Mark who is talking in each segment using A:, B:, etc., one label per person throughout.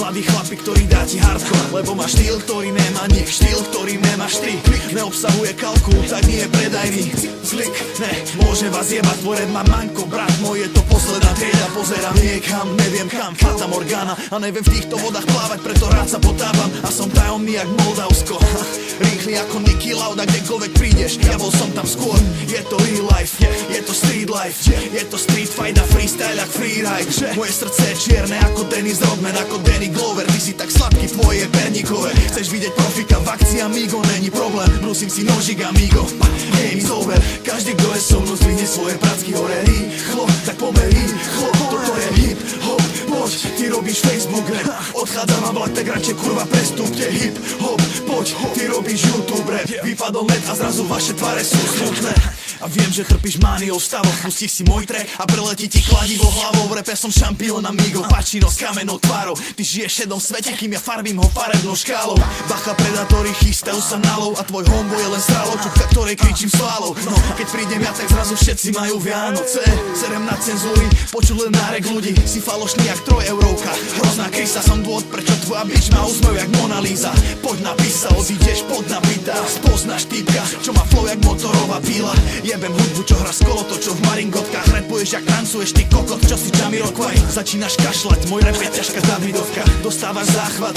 A: Mladý chlapík, ktorý dá ti hardcore, lebo má štýl, ktorý nemá nik, štýl, ktorý nemáš ty. Neobsahuje kalkul, tak nie je predajný. Zlik, ne, môže vás jebať, tvoj rap má manko, brat môj, je to posledná trieda. Pozerám niekam, neviem kam, Fata Morgana, a neviem v týchto vodách plávať, preto rád sa potávam a som tajomný jak Moldavsko. Rýchly ako Nicky Lauda, kdekoľvek prídeš, ja bol som tam skôr. Je to real life, je to street life, je to street fight a freestyle jak freeride. Moje srdce je čierne ako Dennis Rodman, ako Danny Glover. Ty si tak sladký, tvoje perníkové. Chceš vidieť profika v akcii, amigo, není problém. Brusím si nožík, amigo, game's over. Každý, kto je so mnou, zdvihne svoje pracky hore. Rýchlo, tak pomer rýchlo, toto je hip hop. Poď, ty robíš Facebook rap, odchádzam na vlak, tak radšej kurva prestúpte. Hip hop, poď, ty robíš YouTube rap. Vypadol net a zrazu vaše tváre sú smutné. A viem, že trpíš mániou stavov, pustíš si môj track a preletí ti kladivo hlavou. V rape som šampión, amigo, Pacino s kamenou tvárou. Ty žiješ v šedom svete, kým ja farbím ho farebnou škálou. Bacha, predátori chystajú sa na lov a tvoj homeboy je len stráločka, ktorej kričím sválou. No, keď prídem ja, tak zrazu všetci majú Vianoce. Serem na cenzúry, počuť len nárek ľudí. Si falošný jak 3 eurovka, hrozná krysa. Som dôvod, prečo tvoja bitch má úsmev jak Mona Lisa. Poď na pisa, odídeš pod nabitá. Spoznáš týpka, čo má flow jak motorová píla. Jebem hudbu, čo hra z kolotočov v maringotkách. Rapuješ jak tancuješ, ty kokot, čo si Jamiroquai. Začínaš kašľať, môj rap je ťažká Davidovka. Dostávaš záchvat,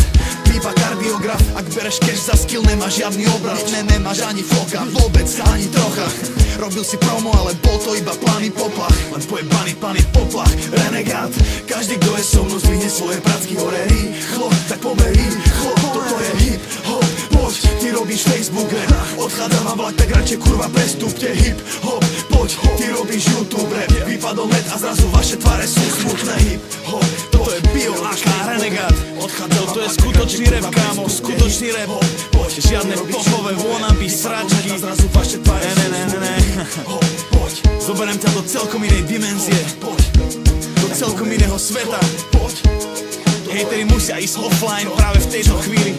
A: pípa kardiograf. Ak bereš cash za skill, nemáš žiadny obraz. Nemáš ani foka, vôbec, ani trocha. Robil si promo, ale bol to iba planý poplach. Len pojebaný planý poplach, renegát. Každý, kto je so mnou, zdvihne svoje pracky hore. Rýchlo, tak pomer rýchlo, toto je hip hop. Poď, ty robíš Facebook rap, odchádzam na vlak, tak radšej kurva prestúpte. Hip hop, poď, ty robíš YouTube rap. Vypadol net a zrazu vaše tváre sú smutné. Hip hop, toto je Bio a renegát. Odchádzal, to je skutočný rap, kámo, skutočný rap. Žiadne popové wannabe sračky. Zrazu vaše tváre sú smutné. Zoberiem ťa do celkom inej dimenzie, do celkom iného sveta. Hejteri musia ísť offline práve v tejto chvíli.